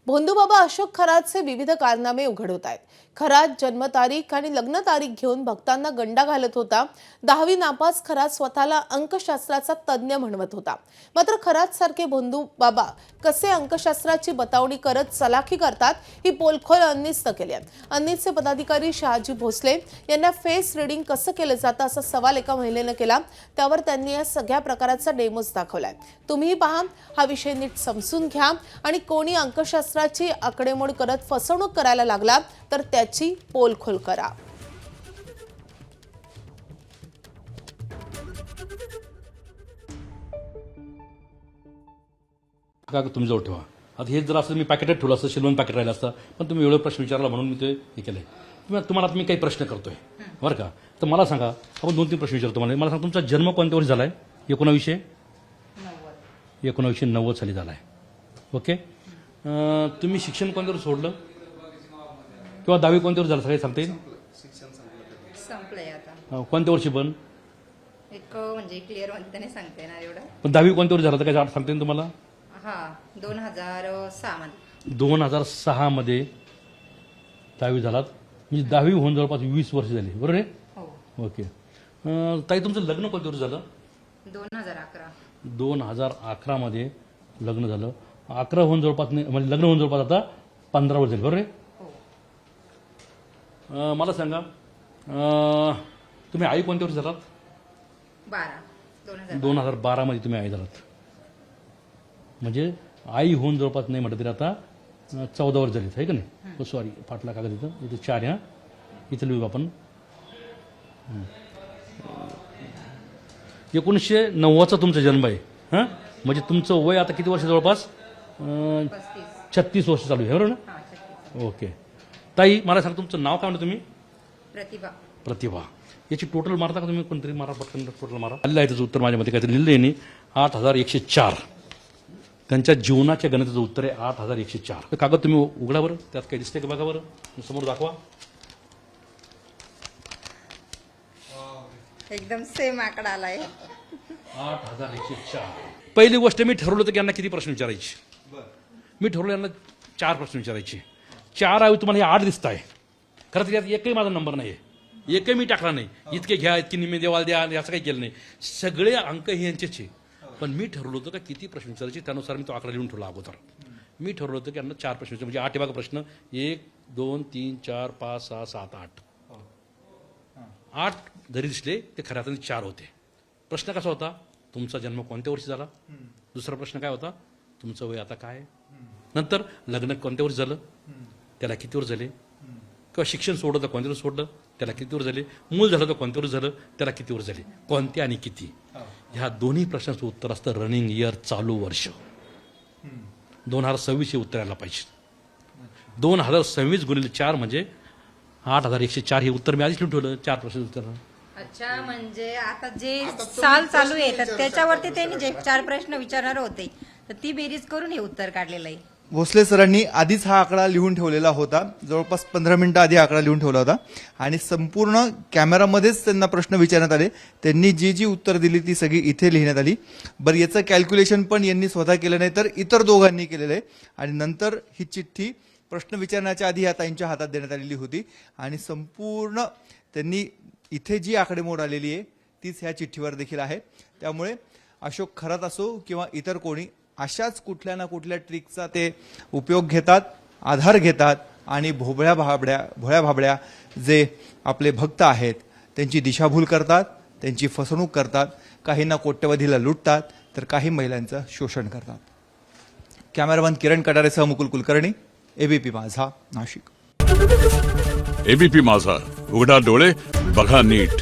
भोंदूबाबा अशोक खरातचे विविध कारनामे उघड होत आहेत. खरात जन्मतारीख आणि लग्न तारीख घेऊन भक्तांना गंडा घालत होता. 10वी नापास खरात स्वतःला अंकशास्त्राचा तज्ञ म्हणवत होता. मात्र खरात सारखे भोंदूबाबा कसे अंकशास्त्राची बतावणी करत चलाखी करतात ही पोलखोल अन्नीसनं केली आहे. अन्नीसचे पदाधिकारी शहाजी भोसले यांना फेस रीडिंग कसं केलं जातं असा सवाल एका महिलेनं केला. त्यावर त्यांनी या सगळ्या प्रकाराचा डेमोज दाखवलाय. तुम्हीही पहा, हा विषय नीट समजून घ्या आणि कोणी अंकशास्त्राची आकडेमोड करत फसवणूक करायला लागला तर त्याची पोलखोल करा. का तुम्ही जवळ ठेवा. आता हे जर असं मी पॅकेटात ठेवलं असतं, शिल्वण पॅकेट राहिलं असतं, पण तुम्ही एवढे प्रश्न विचारला म्हणून मी ते हे केलंय. तुम्हाला मी काही प्रश्न करतोय बरं का. तर मला सांगा, आपण 2-3 प्रश्न विचारतो. मला सांगा, तुमचा जन्म कोणत्या वर्षी झालाय? 1990 साली झालाय. ओके. तुम्ही शिक्षण कोणत्या वर्षी सोडलं किंवा 10वी कोणत्या वर्षी झालं सगळे सांगता येईल? संपलंय आता. कोणत्या वर्षी पण एक म्हणजे क्लिअर मध्ये नाही सांगता येणार एवढं. पण 10वी कोणत्या वर्षी झालं तर काय सांगता येईल तुम्हाला? हा 2006 मध्ये. 2006 मध्ये 10वी झालात, म्हणजे 10वी होऊन जवळपास 20 वर्ष झाली, बरोबर आहे? हो. ओके. ताई, तुमचं लग्न कोणत्या वर्षी झालं? 2011. 2011 मध्ये लग्न झालं. 11 होऊन जवळपास म्हणजे लग्न होऊन जवळपास आता 15 वर्ष झाली, बरोबर आहे? हो. मला सांगा, तुम्ही आई कोणत्या वर्षी झालात? 2012 मध्ये तुम्ही आई झालात. म्हणजे आई होऊन जवळपास नाही म्हटलं तरी आता 14 वर्ष झालीत, आहे का नाही? सॉरी, फाटला कागद इथं 4 ह्या इथं लिहू आपण. 1990चा तुमचा जन्म आहे. हां, म्हणजे तुमचं वय आता किती वर्ष? जवळपास 36 वर्ष चालू आहे, बरोबर ना? ओके. ताई, मला सांगा, तुमचं नाव काय म्हणतो तुम्ही? प्रतिभा. याची टोटल मारता का तुम्ही? कोणतरी मारा पटकन, टोटल मारा. आलेलं आहे त्याचं उत्तर माझ्यामध्ये काहीतरी लिहिलं आहे. 8104. त्यांच्या जीवनाच्या गणिताचं उत्तर आहे 8104. कागद तुम्ही उघडा बरं, त्यात काही दिसतंय का बघा बरं, समोर दाखवा. एकदम सेम आकडा आलाय. 8104. पहिली गोष्ट, मी ठरवलं होतं की यांना किती प्रश्न विचारायचे. मी ठरवलं यांना 4 प्रश्न विचारायचे. 4 ऐवजी तुम्हाला हे 8 दिसत आहे. खरं तर यात एकही माझा नंबर नाही आहे, एकही मी टाकला नाही. इतके घ्या, इतके निम्मे देवाला द्या, याचं काही केलं नाही. सगळे अंक हे यांचेच आहे. पण मी ठरवलं होतं का किती प्रश्न विचारायचे, त्यानुसार मी तो आकडा लिहून ठेवला अगोदर. मी ठरवलं होतं की यांना 4 प्रश्न विचारायचे. म्हणजे 8 बघा प्रश्न. 1 2 3 4 5 6 7 8. 8 जरी दिसले ते खऱ्या अर्थाने 4 होते. प्रश्न कसा होता? तुमचा जन्म कोणत्या वर्षी झाला? दुसरा प्रश्न काय होता? तुमचं वय आता काय? नंतर लग्न कोणत्या वर्षी झालं, त्याला किती वर्ष झाले? किंवा शिक्षण सोडलं तर कोणत्या वर्ष सोडलं, त्याला किती वर्ष झाले? मूल झालं तर कोणत्या वर्ष झालं, त्याला किती वर्ष झाले? कोणत्या आणि किती? ह्या दोन्ही प्रश्नाचं उत्तर असतं रनिंग इयर, चालू वर्ष. 2026 हे उत्तर यायला पाहिजे. 2026 गुणिले 4 म्हणजे 8104. हे उत्तर मी आधीच लिहून ठेवलं. 4 प्रश्न उत्तर. अच्छा, म्हणजे आता जे साल चालू आहे तर त्याच्यावरती त्यांनी जे 4 प्रश्न विचारणार होते तर ती बेरीज करून हे उत्तर काढलेलं आहे. भोसले सरांनी आधीच हा आकडा लिहून ठेवलेला होता. जवळपास 15 मिनिटं आधी आकडा लिहून ठेवला होता आणि संपूर्ण कॅमेरामध्येच त्यांना प्रश्न विचारण्यात आले. त्यांनी जी जी उत्तर दिली ती सगळी इथे लिहिण्यात आली. बरं, याचं कॅल्क्युलेशन पण यांनी स्वतः केलं नाही तर इतर दोघांनी केलेलं आहे. आणि नंतर ही चिठ्ठी प्रश्न विचारण्याच्या आधी ह्या ताईंच्या हातात देण्यात आलेली होती आणि संपूर्ण त्यांनी इथे जी आकडेमोड आलेली आहे तीच ह्या चिठ्ठीवर देखील आहे. त्यामुळे अशोक खरात असो किंवा इतर कोणी अशाच कुठल्या ना कुठल्या ट्रिकचा ते उपयोग घेतात, आधार घेतात आणि भोळ्या भाबड्या जे आपले भक्त आहेत त्यांची दिशाभूल करतात, त्यांची फसवणूक करतात. काहींना कोट्यवधीला लुटतात तर काही महिलांचं शोषण करतात. कॅमेरामन किरण कटारेसह मुकुल कुलकर्णी, एबीपी माझा, नाशिक. एबीपी माझा, उघडा डोळे बघा नीट.